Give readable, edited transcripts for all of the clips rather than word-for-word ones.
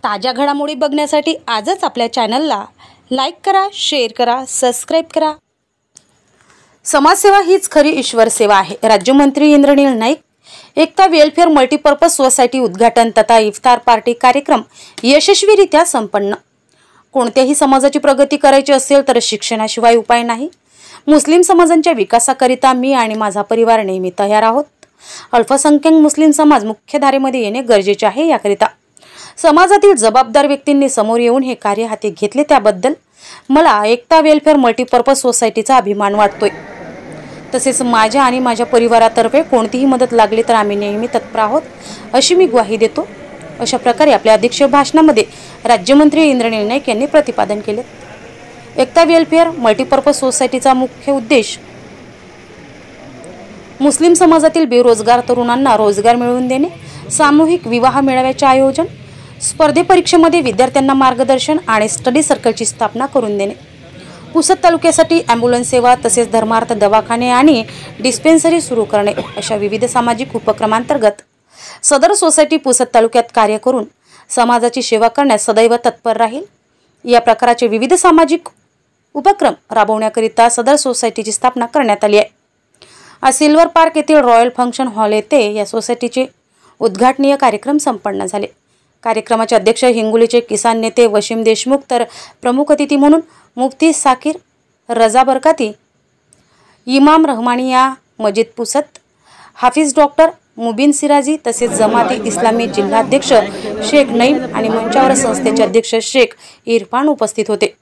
ताज्या घडामोडी बघण्यासाठी आजच आपल्या चॅनलला लाईक करा, शेअर करा, सबस्क्राइब करा। समाजसेवा हीच खरी ईश्वर सेवा आहे। राज्यमंत्री इंद्रनील नाईक एकता वेलफेअर मल्टीपर्पज सोसायटी उद्घाटन तथा इफ्तार पार्टी कार्यक्रम यशस्वीरित्या संपन्न। कोणत्याही समाजाची प्रगती करायची असेल तर शिक्षणाशिवाय उपाय नाही। मुस्लिम समाजांच्या विकासाकरिता मी आणि माझा परिवार नेहमी तयार आहोत। अल्पसंख्याक मुस्लिम समाज मुख्य धारेमध्ये येणे गरजेचे आहे। याकरिता समाजातील जबाबदार व्यक्तींनी समोर येऊन हे कार्य हाती घेतले, त्याबद्दल मला एकता वेलफेअर मल्टीपर्पज सोसायटीचा अभिमान वाटतोय। तसेच माझ्या आणि माझ्या परिवारातर्फे कोणतीही मदत लागली तर आम्ही नेहमी तत्पर आहोत अशी मी ग्वाही देतो। अशा प्रकारे आपल्या अध्यक्ष भाषणामध्ये राज्यमंत्री इंद्रनील नाईक यांनी प्रतिपादन केले। एकता वेलफेअर मल्टीपर्पज सोसायटीचा मुख्य उद्देश मुस्लिम समाजातील बेरोजगार तरुणांना रोजगार मिळवून देणे, सामूहिक विवाह मेळाव्याचे आयोजन, स्पर्धे परीक्षेमध्ये विद्यार्थ्यांना मार्गदर्शन आणि स्टडी सर्कलची स्थापना करून देणे, पुसद तालुक्यासाठी ॲम्ब्युलन्स सेवा तसेच धर्मार्थ दवाखाने आणि डिस्पेन्सरी सुरू करणे अशा विविध सामाजिक उपक्रमांतर्गत सदर सोसायटी पुसद तालुक्यात कार्य करून समाजाची सेवा करण्यास सदैव तत्पर राहील। या प्रकारचे विविध सामाजिक उपक्रम राबवण्याकरिता सदर सोसायटीची स्थापना करण्यात आली आहे। आज सिल्वर पार्क येथील रॉयल फंक्शन हॉल येथे या सोसायटीचे उद्घाटनीय कार्यक्रम संपन्न झाले। कार्यक्रमाचे अध्यक्ष हिंगोलीचे किसान नेते वसीम देशमुख तर प्रमुख अतिथी म्हणून मुफ्ती साकीर रजा बरकाती, इमाम रहमानिया मस्जिद पुसद, हाफिज डॉक्टर मुबीन सिराजी तसेच जमाती इस्लामी जिल्हाध्यक्ष शेख नईम आणि मंचावर संस्थेचे अध्यक्ष शेख इरफान उपस्थित होते।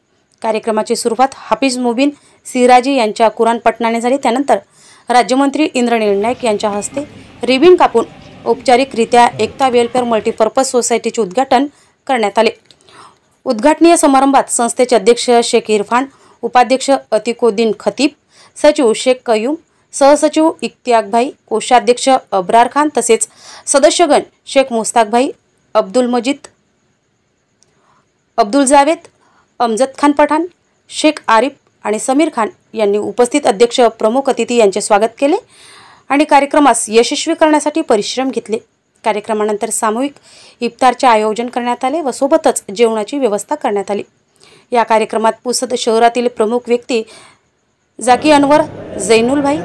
कार्यक्रमाची सुरुवात हाफिज मुबीन सिराजी यांच्या कुराण पठणाने झाली। त्यानंतर राज्यमंत्री इंद्रनील नाईक यांच्या हस्ते रिबीन कापून औपचारिकरित्या एकता वेलफेअर मल्टीपर्पज सोसायटीचे उद्घाटन करण्यात आले। उद्घाटनीय समारंभात संस्थेचे अध्यक्ष शेख इरफान, उपाध्यक्ष अतिकुद्दीन खतीब, सचिव शेख कयूम, सहसचिव इख्तियारभाई, कोषाध्यक्ष अब्रार खान तसेच सदस्यगण शेख मुस्ताकभाई, अब्दुल मजीद, अब्दुल जावेद, अमजद खान पठाण, शेख आरिफ आणि समीर खान यांनी उपस्थित अध्यक्ष प्रमुख अतिथी यांचे स्वागत केले आणि कार्यक्रमास यशस्वी करण्यासाठी परिश्रम घेतले। कार्यक्रमानंतर सामूहिक इफ्तारचे आयोजन करण्यात आले व सोबतच जेवणाची व्यवस्था करण्यात आली। या कार्यक्रमात पुसद शहरातील प्रमुख व्यक्ती जाकी अनवर, जैनुल भाई,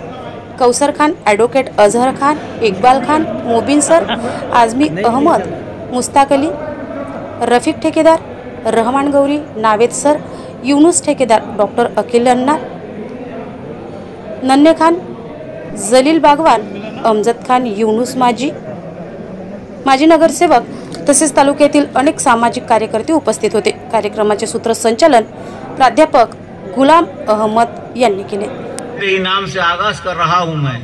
कौसर खान, ॲडव्होकेट अझहर खान, इक्बाल खान, मुबीन सर, आझमी अहमद, मुस्ताक अली, रफिक ठेकेदार, रहमान गौरी, नावेद सर, युनुस ठेकेदार, डॉक्टर अखिल अन्ना, नन्हे खान, जलील बागवान, अमजद खान, युनुस माजी नगरसेवक तसेच तालुक्यातील अनेक सामाजिक कार्यकर्ते उपस्थित होते। कार्यक्रमाचे सूत्रसंचालन प्राध्यापक गुलाम अहमद यांनी केले। नाम से आगाज कर रहा हूं मैं,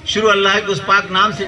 शुरू अल्लाह के उस पाक नाम से।